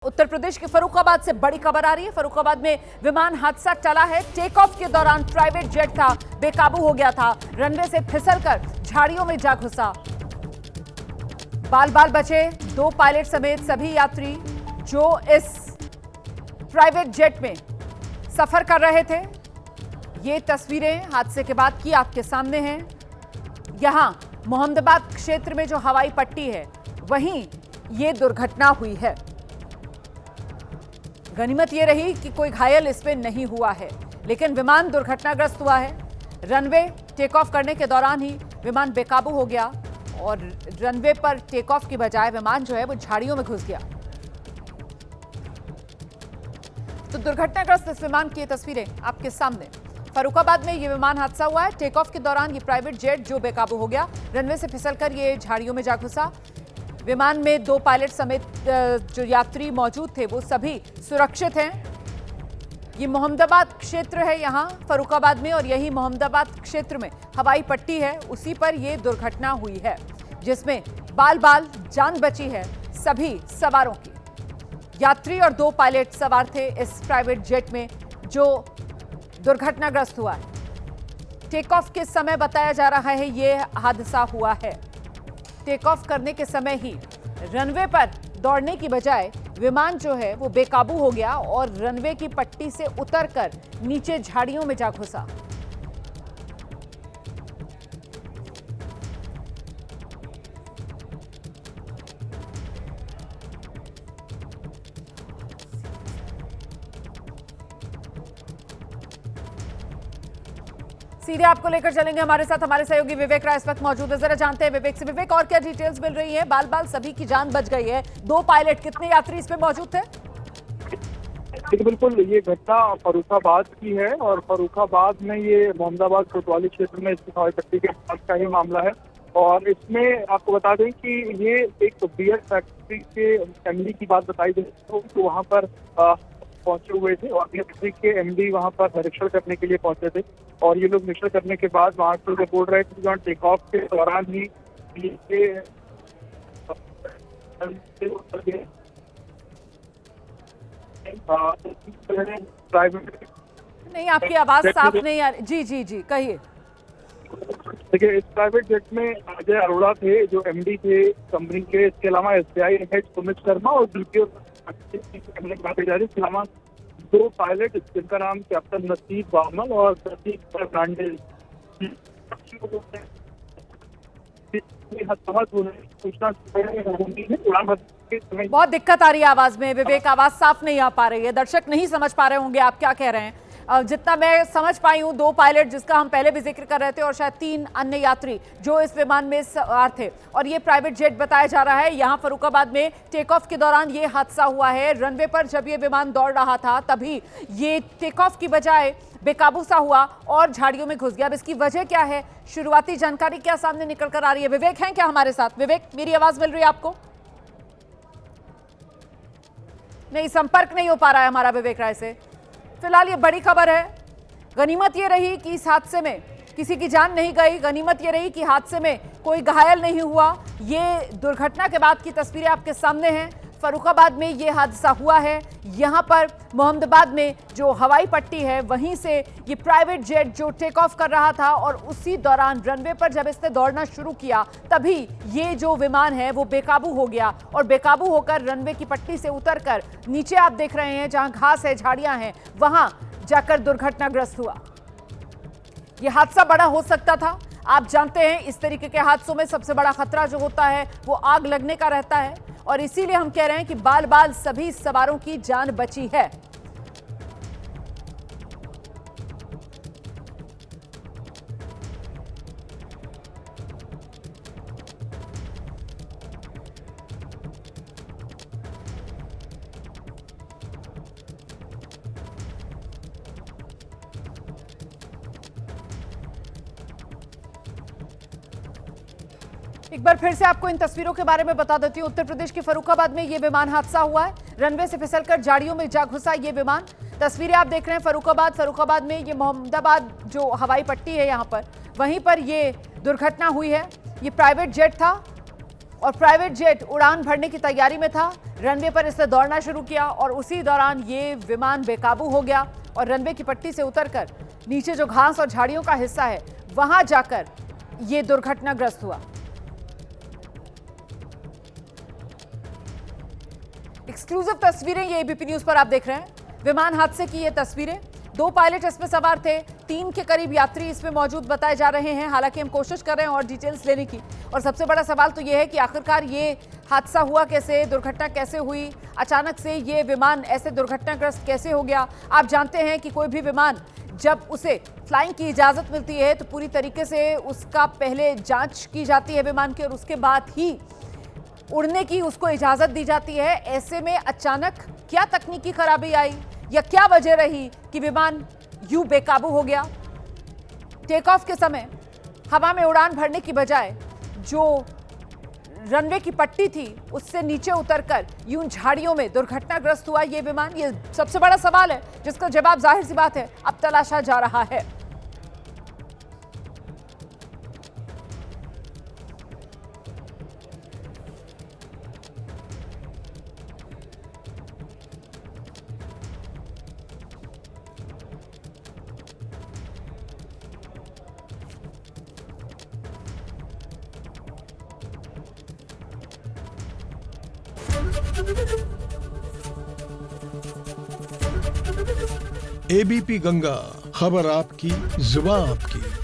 उत्तर प्रदेश के फर्रुखाबाद से बड़ी खबर आ रही है। फर्रुखाबाद में विमान हादसा टला है। टेक ऑफ के दौरान प्राइवेट जेट था, बेकाबू हो गया था, रनवे से फिसलकर झाड़ियों में जा घुसा। बाल बाल बचे दो पायलट समेत सभी यात्री जो इस प्राइवेट जेट में सफर कर रहे थे। ये तस्वीरें हादसे के बाद की आपके सामने हैं। यहां मोहम्मदाबाद क्षेत्र में जो हवाई पट्टी है वहीं ये दुर्घटना हुई है। गनीमत ये रही कि कोई घायल इसमें नहीं हुआ है, लेकिन विमान दुर्घटनाग्रस्त हुआ है। रनवे टेक ऑफ करने के दौरान ही विमान बेकाबू हो गया और रनवे पर टेक ऑफ की बजाय विमान जो है वो झाड़ियों में घुस गया। तो दुर्घटनाग्रस्त इस विमान की तस्वीरें आपके सामने। फर्रुखाबाद में ये विमान हादसा हुआ है। टेक ऑफ के दौरान ये प्राइवेट जेट जो बेकाबू हो गया, रनवे से फिसलकर ये झाड़ियों में जा घुसा। विमान में दो पायलट समेत जो यात्री मौजूद थे वो सभी सुरक्षित हैं। ये मोहम्मदाबाद क्षेत्र है यहाँ फर्रुखाबाद में, और यही मोहम्मदाबाद क्षेत्र में हवाई पट्टी है, उसी पर ये दुर्घटना हुई है जिसमें बाल बाल जान बची है सभी सवारों की। यात्री और दो पायलट सवार थे इस प्राइवेट जेट में जो दुर्घटनाग्रस्त हुआ है। टेक ऑफ के समय बताया जा रहा है ये हादसा हुआ है। टेक ऑफ करने के समय ही रनवे पर दौड़ने की बजाय विमान जो है वो बेकाबू हो गया और रनवे की पट्टी से उतरकर नीचे झाड़ियों में जा घुसा। सीधे आपको लेकर चलेंगे, हमारे साथ हमारे सहयोगी विवेक राय इस वक्त मौजूद है। जरा जानते हैं विवेक से। विवेक, और क्या डिटेल्स मिल रही है? बाल बाल सभी की जान बच गई है, दो पायलट, कितने यात्री इसमें मौजूद थे? बिल्कुल, ये घटना फर्रुखाबाद की है और फर्रुखाबाद में ये मोहम्मदाबाद कोतवाली क्षेत्र में स्थित हवाई पट्टी के पास का ही मामला है। और इसमें आपको बता दें कि ये एक बियर फैक्ट्री के एमडी की बात बताई गई तो वहाँ पर पहुंचे हुए थे और बियर फैक्ट्री के एमडी वहाँ पर निरीक्षण करने के लिए पहुंचे थे। और ये लोग निरीक्षण करने के बाद वहाँ से बोल रहे थे कि टेक ऑफ के दौरान ही प्राइवेट नहीं, आपकी आवाज साफ नहीं आ रही। जी जी जी, कहिए। देखिए, इस प्राइवेट जेट में अजय अरोड़ा थे जो एमडी थे कंपनी के। इसके अलावा एसबीआई हेड सुमित शर्मा और द्वितीय बात जा रही है। इसके अलावा दो पायलट जिनका नाम कैप्टन नसीब बामल और प्रतीक फर्नांडिस। बहुत दिक्कत आ रही है आवाज में विवेक, आवाज साफ नहीं आ पा रही है। दर्शक नहीं समझ पा रहे होंगे आप क्या कह रहे हैं। जितना मैं समझ पाई हूँ, दो पायलट जिसका हम पहले भी जिक्र कर रहे थे और शायद तीन अन्य यात्री जो इस विमान में सवार थे, और ये प्राइवेट जेट बताया जा रहा है। यहाँ फर्रुखाबाद में टेक ऑफ के दौरान ये हादसा हुआ है। रनवे पर जब ये विमान दौड़ रहा था तभी ये टेक ऑफ की बजाय बेकाबू सा हुआ और झाड़ियों में घुस गया। अब इसकी वजह क्या है, शुरुआती जानकारी क्या सामने निकल कर आ रही है? विवेक हैं क्या हमारे साथ? विवेक, मेरी आवाज मिल रही है आपको? नहीं, संपर्क नहीं हो पा रहा है हमारा विवेक राय से। फिलहाल ये बड़ी खबर है। गनीमत ये रही कि इस हादसे में किसी की जान नहीं गई। गनीमत ये रही कि हादसे में कोई घायल नहीं हुआ। ये दुर्घटना के बाद की तस्वीरें आपके सामने हैं। फर्रुखाबाद में ये हादसा हुआ है। यहाँ पर मोहम्मदाबाद में जो हवाई पट्टी है वहीं से ये प्राइवेट जेट जो टेक ऑफ कर रहा था और उसी दौरान रनवे पर जब इसने दौड़ना शुरू किया तभी ये जो विमान है वो बेकाबू हो गया और बेकाबू होकर रनवे की पट्टी से उतरकर नीचे आप देख रहे हैं जहां घास है, झाड़ियां हैं, वहां जाकर दुर्घटनाग्रस्त हुआ। ये हादसा बड़ा हो सकता था। आप जानते हैं इस तरीके के हादसों में सबसे बड़ा खतरा जो होता है वो आग लगने का रहता है, और इसीलिए हम कह रहे हैं कि बाल बाल सभी सवारों की जान बची है। एक बार फिर से आपको इन तस्वीरों के बारे में बता देती हूँ। उत्तर प्रदेश के फर्रुखाबाद में ये विमान हादसा हुआ है। रनवे से फिसलकर झाड़ियों में जा घुसा ये विमान। तस्वीरें आप देख रहे हैं फर्रुखाबाद में ये मोहम्मदाबाद जो हवाई पट्टी है यहाँ पर, वहीं पर ये दुर्घटना हुई है। ये प्राइवेट जेट था और प्राइवेट जेट उड़ान भरने की तैयारी में था। रनवे पर इसने दौड़ना शुरू किया और उसी दौरान ये विमान बेकाबू हो गया और रनवे की पट्टी से उतरकर नीचे जो घास और झाड़ियों का हिस्सा है वहां जाकर ये दुर्घटनाग्रस्त हुआ। एक्सक्लूसिव तस्वीरें ये एबीपी न्यूज पर आप देख रहे हैं। विमान हादसे की ये तस्वीरें, 2 पायलट इसमें सवार थे, 3 के करीब यात्री इसमें मौजूद बताए जा रहे हैं। हालांकि हम कोशिश कर रहे हैं और डिटेल्स लेने की, और सबसे बड़ा सवाल तो ये है कि आखिरकार ये हादसा हुआ कैसे, दुर्घटना कैसे हुई, अचानक से ये विमान ऐसे दुर्घटनाग्रस्त कैसे हो गया। आप जानते हैं कि कोई भी विमान जब उसे फ्लाइंग की इजाजत मिलती है तो पूरी तरीके से उसका पहले जांच की जाती है विमान की, और उसके बाद ही उड़ने की उसको इजाजत दी जाती है। ऐसे में अचानक क्या तकनीकी खराबी आई या क्या वजह रही कि विमान यूं बेकाबू हो गया। टेक ऑफ के समय हवा में उड़ान भरने की बजाय जो रनवे की पट्टी थी उससे नीचे उतरकर यूं झाड़ियों में दुर्घटनाग्रस्त हुआ ये विमान। ये सबसे बड़ा सवाल है जिसका जवाब जाहिर सी बात है अब तलाशा जा रहा है। एबीपी गंगा, खबर आपकी, जुबान आपकी।